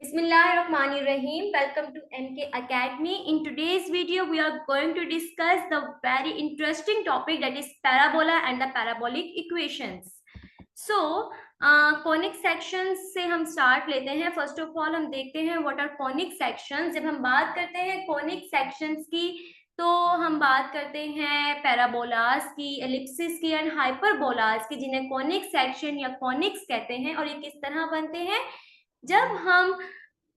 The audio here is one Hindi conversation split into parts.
Bismillahirrahmanirrahim. Welcome to MK Academy. In today's video, we are going to discuss the very interesting topic that is parabola and the parabolic equations. So, conic sections से हम start लेते हैं. First of all, हम देखते हैं what are conic sections. जब हम बात करते हैं conic sections की, तो हम बात करते हैं पैराबोलास की, एलिप्सिस की एंड हाइपरबोलास की, जिन्हें कॉनिक सेक्शन या कॉनिक्स कहते हैं. और ये किस तरह बनते हैं? जब हम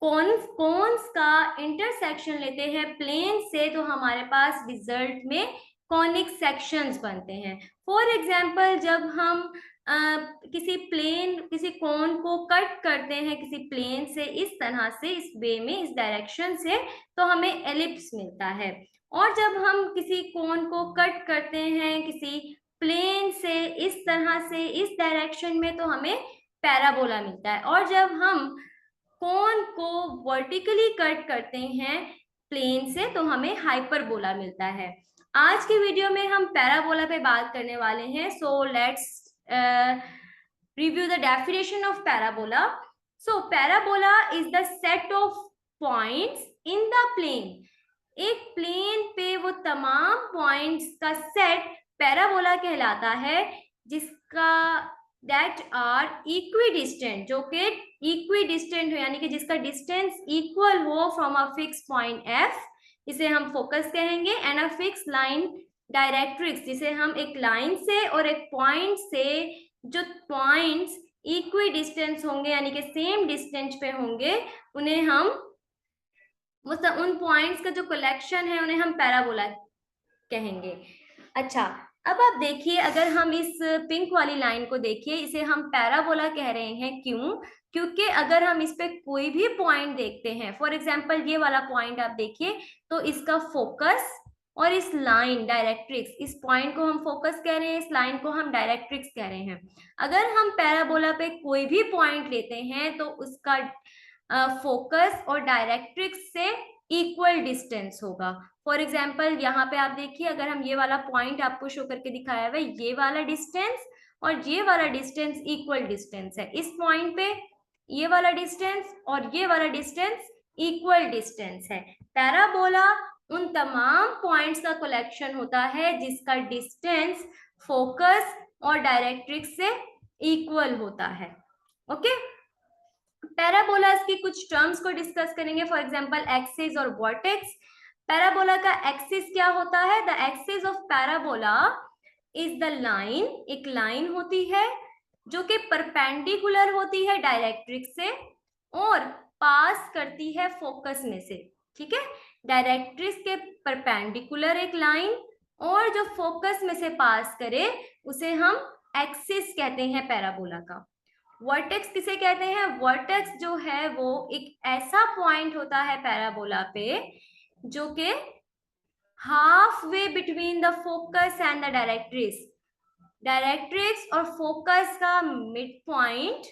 कॉन्स का इंटरसेक्शन लेते हैं प्लेन से, तो हमारे पास रिजल्ट में कॉनिक सेक्शंस बनते हैं. फॉर एग्जांपल, जब हम किसी कोन को कट करते हैं किसी प्लेन से, इस तरह से, इस वे में, इस डायरेक्शन से, तो हमें एलिप्स मिलता है. और जब हम किसी कोन को कट करते हैं किसी प्लेन से, इस तरह से, इस डायरेक्शन में, तो हमें पैराबोला मिलता है. और जब हम कोन को वर्टिकली कट करते हैं प्लेन से, तो हमें हाइपरबोला मिलता है. आज के वीडियो में हम पैराबोला पे बात करने वाले हैं. So let's review the definition of parabola. So parabola is the set of points in the plane. एक प्लेन पे वो तमाम पॉइंट्स का सेट पैराबोला कहलाता है, जिसका that are equidistant, जो कि equidistant हो, यानी कि जिसका डिस्टेंस इक्वल हो from a fix point f, इसे हम फोकस कहेंगे, and a fix line directrix, जिसे हम एक लाइन से और एक पॉइंट से, जो पॉइंट्स इक्विडिस्टेंस होंगे यानी कि सेम डिस्टेंस पे होंगे, उन्हें हम उन पॉइंट्स का जो कलेक्शन है उन्हें हम पैराबोला कहेंगे. अच्छा, अब आप देखिए, अगर हम इस पिंक वाली लाइन को देखिए, इसे हम पैराबोला कह रहे हैं. क्यों? क्योंकि अगर हम इस पे कोई भी पॉइंट देखते हैं, फॉर एग्जांपल ये वाला पॉइंट आप देखिए, तो इसका फोकस और इस लाइन डायरेक्ट्रिक्स, इस पॉइंट को हम फोकस कह रहे हैं, इस लाइन को हम डायरेक्ट्रिक्स कह रहे हैं. अगर हम पैराबोला पे कोई भी पॉइंट लेते हैं, तो उसका फोकस और डायरेक्ट्रिक्स से इक्वल डिस्टेंस होगा. फॉर एग्जाम्पल, यहाँ पे आप देखिए, अगर हम ये वाला पॉइंट आपको शो करके दिखाया हुआ है, ये वाला डिस्टेंस और ये वाला डिस्टेंस इक्वल डिस्टेंस है. इस पॉइंट पे ये वाला डिस्टेंस और ये वाला डिस्टेंस इक्वल डिस्टेंस है. पैराबोला उन तमाम पॉइंट्स का कलेक्शन होता है जिसका डिस्टेंस फोकस और डायरेक्ट्रिक्स से इक्वल होता है. ओके, पैराबोलास की कुछ टर्म्स को डिस्कस करेंगे. फॉर एग्जांपल, एक्सिस और वर्टेक्स. पैराबोला का एक्सिस क्या होता है? The axis of parabola is the line, एक लाइन होती है जो कि परपेंडिकुलर होती है डायरेक्ट्रिक्स से और पास करती है फोकस में से. ठीक है, डायरेक्ट्रिक्स के परपेंडिकुलर एक लाइन और जो फोकस में से पास करे, उसे हम एक्सिस कहते हैं पैराबोला का. वर्टेक्स किसे कहते हैं? वर्टेक्स जो है वो एक ऐसा पॉइंट होता है पैराबोला पे जो कि half way between the focus and the directrix, directrix और फोकस का मिड पॉइंट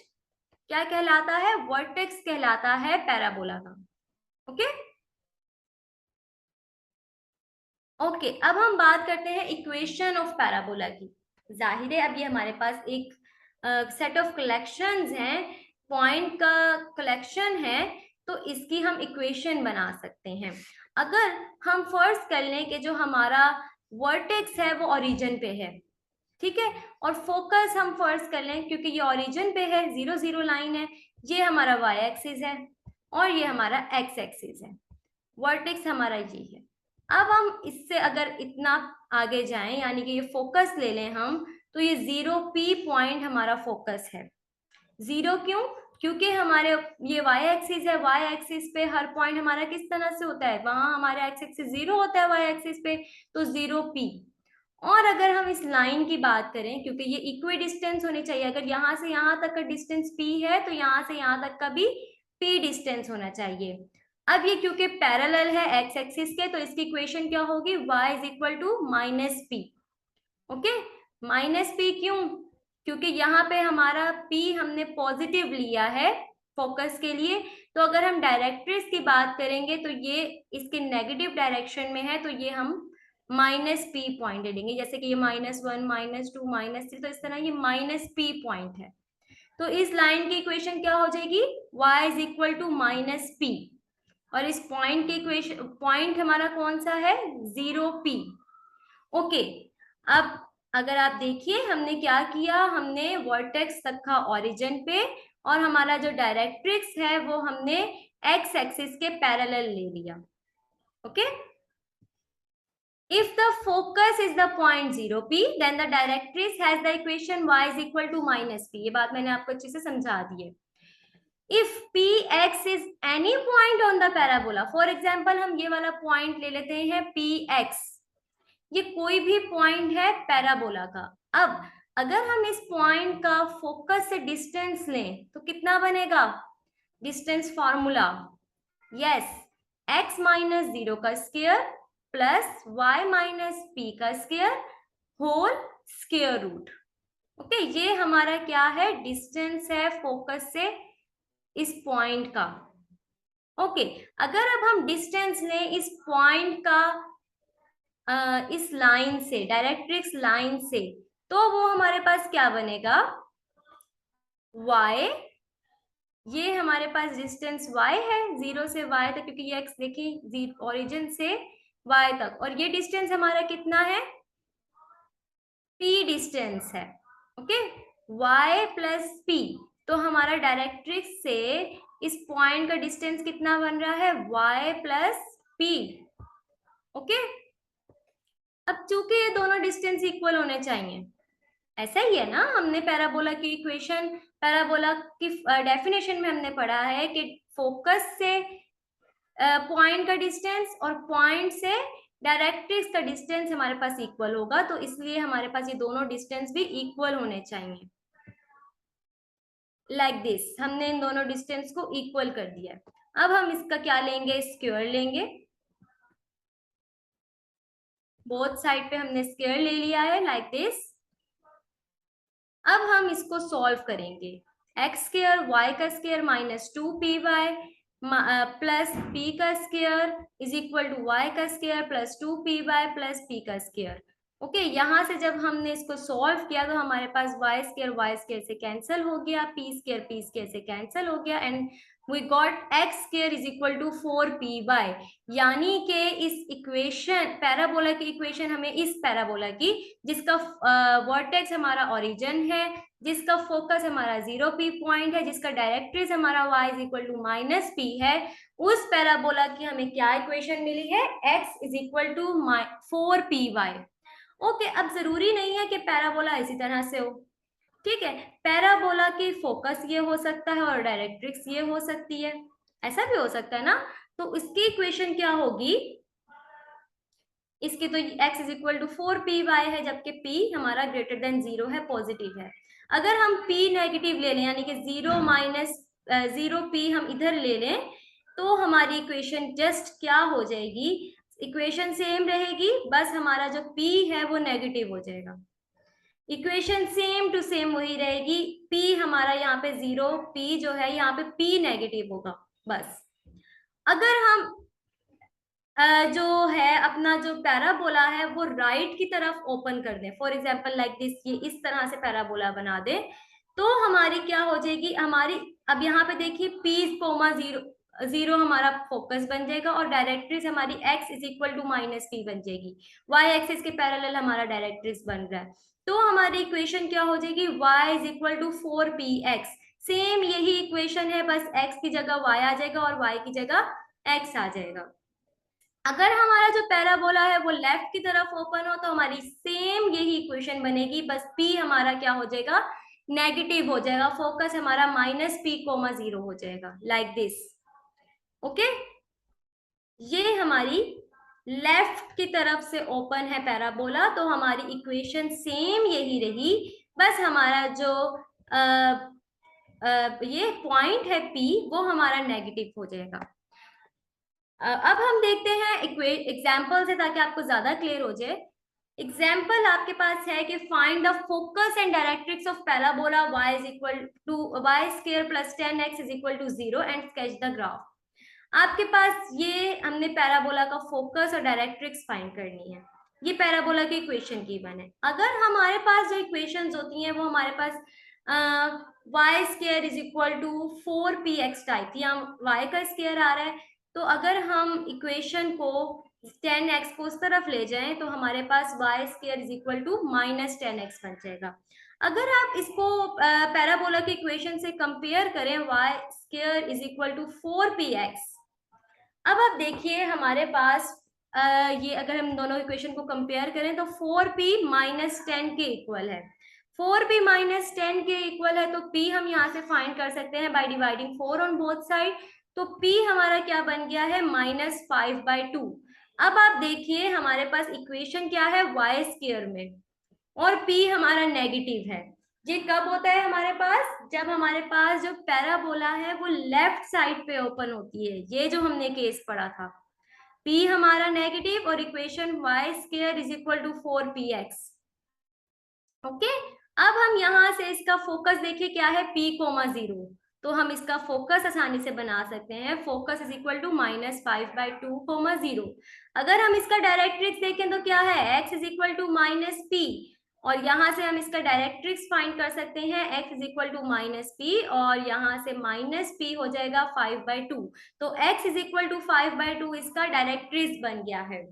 क्या कहलाता है? वर्टेक्स कहलाता है पैराबोला का. ओके ओके, अब हम बात करते हैं इक्वेशन ऑफ पैराबोला की. जाहिर है, अब ये हमारे पास एक सेट ऑफ कलेक्शंस हैं, पॉइंट का कलेक्शन है, तो इसकी हम इक्वेशन बना सकते हैं. अगर हम फर्ज कर लें कि जो हमारा वर्टेक्स है वो ओरिजिन पे है, ठीक है, और फोकस हम फर्ज कर लें, क्योंकि ये ओरिजिन पे है, 0 0 लाइन है, ये हमारा वाई एक्सिस है और ये हमारा एक्स एक्सिस है. वर्टेक्स हमारा ये है. अब हम इससे अगर इतना आगे जाएं, यानी कि ये फोकस ले लें हम, तो ये 0p पॉइंट हमारा फोकस है. 0 क्यों? क्योंकि हमारे ये y एक्सिस है, y एक्सिस पे हर पॉइंट हमारा किस तरह से होता है? वहां हमारा x एक्सिस 0 होता है y एक्सिस पे, तो 0p. और अगर हम इस लाइन की बात करें, क्योंकि ये इक्वी डिस्टेंस होनी चाहिए, अगर यहाँ से यहाँ तक का डिस्टेंस p है, तो यहाँ से यहाँ तक का भी p डिस्टेंस होना चाहिए. अब ये क्योंकि पैरेलल है x एक्सिस के, तो इसकी इक्वेशन क्या होगी? y is equal to -p. Okay, -p क्यों? क्योंकि यहाँ पे हमारा p हमने पॉजिटिव लिया है फोकस के लिए, तो अगर हम डायरेक्ट्रिक्स की बात करेंगे तो ये इसके नेगेटिव डायरेक्शन में है, तो ये हम -p पॉइंट लेंगे. जैसे कि ये -1 -2 -3, तो इस तरह ये -p पॉइंट है. तो इस लाइन की इक्वेशन क्या हो जाएगी, y is equal to minus p, और इस पॉइंट की इक्वेशन, पॉइंट हमारा कौन सा है, 0p। ओके, अब अगर आप देखिए हमने क्या किया, हमने वर्टेक्स रखा ओरिजिन पे, और हमारा जो डायरेक्ट्रिक्स है वो हमने एक्स एक्सिस के पैरेलल ले लिया। Okay, if the focus is the point 0p then the directrix has the equation y is equal to minus p। ये बात मैंने आपको अच्छे से समझा दी है। if px is any point on the parabola, for example हम ये वाला पॉइंट ले लेते हैं px, ये कोई भी पॉइंट है पैराबोला का। अब अगर हम इस पॉइंट का फोकस से डिस्टेंस लें तो कितना बनेगा, distance formula, yes, x minus 0 का square plus y minus p का square whole square root. Okay, ये हमारा क्या है, डिस्टेंस है फोकस से इस पॉइंट का। ओके, अगर अब हम डिस्टेंस लें इस पॉइंट का इस लाइन से, डायरेक्ट्रिक्स लाइन से, तो वो हमारे पास क्या बनेगा, y, ये हमारे पास डिस्टेंस y है 0 से y तक, क्योंकि ये x देखिए ओरिजिन से y तक, और ये डिस्टेंस हमारा कितना है, p डिस्टेंस है। ओके, y प्लस p, तो हमारा डायरेक्ट्रिक्स से इस पॉइंट का डिस्टेंस कितना बन रहा है, y प्लस p। ओके, अब चूंकि ये दोनों डिस्टेंस इक्वल होने चाहिए, ऐसा ही है ना, हमने पैराबोला की इक्वेशन, पैराबोला की डेफिनेशन में हमने पढ़ा है कि फोकस से पॉइंट का डिस्टेंस और पॉइंट से डायरेक्ट्रिक्स का डिस्टेंस हमारे पास इक्वल होगा, तो इसलिए हमारे पास ये दोनों डिस्टेंस भी इक्वल होने चाहिए। लाइक दिस, हमने इन दोनों डिस्टेंस को इक्वल कर दिया है। अब हम इसका क्या लेंगे, स्क्वायर लेंगे, बोथ साइड पे हमने स्क्वायर ले लिया है लाइक दिस। अब हम इसको सॉल्व करेंगे, एक्स स्क्वायर वाई का square minus 2py plus p का square is equal to y का square plus 2py plus p का स्क्वायर। ओके, यहाँ से जब हमने इसको सॉल्व किया तो हमारे पास y स्क्वायर से कैंसिल हो गया, p स्क्वायर से कैंसिल हो गया, and we got x square is equal to 4py। यानी कि इस इक्वेशन, पैराबोला की इक्वेशन हमें इस पैराबोला की, जिसका वर्टेक्स हमारा ओरिजिन है, जिसका फोकस हमारा 0p पॉइंट है, जिसका डायरेक्ट्रिक्स हमारा y is equal to minus p है, उस पैराबोला की हमें क्या इक्वेशन मिली है, x is equal to 4py। Okay, अब जरूरी नहीं है कि पैराबोला इसी तरह से हो, ठीक है, पैराबोला की फोकस ये हो सकता है और डायरेक्ट्रिक्स ये हो सकती है, ऐसा भी हो सकता है ना। तो इसकी इक्वेशन क्या होगी, इसकी तो x is equal to 4py है, जबकि p हमारा ग्रेटर देन 0 है, पॉजिटिव है। अगर हम p नेगेटिव ले लें, यानी कि 0 माइनस 0p हम इधर ले लें, तो हमारी इक्वेशन जस्ट क्या हो जाएगी, इक्वेशन सेम रहेगी, बस हमारा जो p है वो नेगेटिव हो जाएगा। इक्वेशन सेम टू सेम वही रहेगी, p हमारा यहाँ पे 0, p जो है यहाँ पे p नेगेटिव होगा बस। अगर हम जो है अपना जो पैराबोला है वो राइट की तरफ ओपन कर दें, फॉर एग्जाम्पल लाइक दिस, ये इस तरह से पैराबोला बना दें, तो हमारी क्या हो जाएगी, हमारी अब यहाँ पे देखिए p, 0 हमारा फोकस बन जाएगा, और डायरेक्ट्रिक्स हमारी x is equal to minus p बन जाएगी, y एक्सिस के पैरेलल हमारा डायरेक्ट्रिक्स बन रहा है, तो हमारी इक्वेशन क्या हो जाएगी, y is equal to 4px। Same यही इक्वेशन है, बस x की जगह y आ जाएगा और y की जगह x आ जाएगा। अगर हमारा जो पैराबोला है वो लेफ्ट की तरफ ओपन हो तो हमारी सेम यही इक्वेशन बनेगी, बस p हमारा क्या हो जाएगा, नेगेटिव हो जाएगा, फोकस हमारा माइनस p, 0 हो जाएगा लाइक दिस। ओके, ये हमारी लेफ्ट की तरफ से ओपन है पैराबोला, तो हमारी इक्वेशन सेम यही रही, बस हमारा जो ये पॉइंट है p वो हमारा नेगेटिव हो जाएगा। अब हम देखते हैं एग्जाम्पल से, ताकि आपको ज्यादा क्लियर हो जाए। एग्जाम्पल आपके पास है कि find the focus and directrix of parabola y is equal to y square plus 10x is equal to 0 and sketch the graph. आपके पास ये हमने पैराबोला का फोकस और डायरेक्ट्रिक्स फाइंड करनी है, ये पैराबोला की इक्वेशन गिवन है। अगर हमारे पास जो इक्वेशंस होती हैं वो हमारे पास y square is equal to 4px type, यहाँ वाई का स्केयर आ रहा है, तो अगर हम इक्वेशन को 10x को उस तरफ ले जाएं तो हमारे पास y square is equal to -10x बन जाएगा। अगर आप इसको पैराबोला के इक्वेशन से कंपेयर करें, y square is equal to 4px, अब आप देखिए हमारे पास ये अगर हम दोनों इक्वेशन को कंपेयर करें तो 4p -10 के इक्वल है। 4p -10 के इक्वल है तो p हम यहाँ से फाइंड कर सकते हैं by dividing 4 on both side, तो p हमारा क्या बन गया है -5/2। अब आप देखिए हमारे पास इक्वेशन क्या है वाई स्क्वायर में, और p हमारा नेगेटिव है। ये कब होता है हमारे पास, जब हमारे पास जो पैराबोला है वो लेफ्ट साइड पे ओपन होती है, ये जो हमने केस पढ़ा था। p हमारा नेगेटिव और equation y square is equal to 4px। Okay, अब हम यहाँ से इसका फोकस देखिए क्या है, p, 0, तो हम इसका फोकस आसानी से बना सकते हैं। Focus is equal to -5/2, 0। अगर हम इसका डायरेक्ट्रिक्स देखें तो क्या है, x is equal to -p, और यहाँ से हम इसका डायरेक्ट्रिक्स फाइंड कर सकते हैं, x is equal to -p, और यहाँ से -p हो जाएगा 5/2, तो x इज इक्वल टू 5/2 इसका डायरेक्ट्रिक्स बन गया है।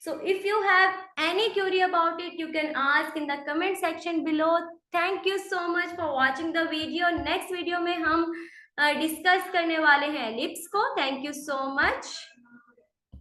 So if you have any query about it, you can ask in the comment section below. Thank you so much for watching the video. Next video में हम डिस्कस करने वाले हैं एलिप्स को। Thank you so much.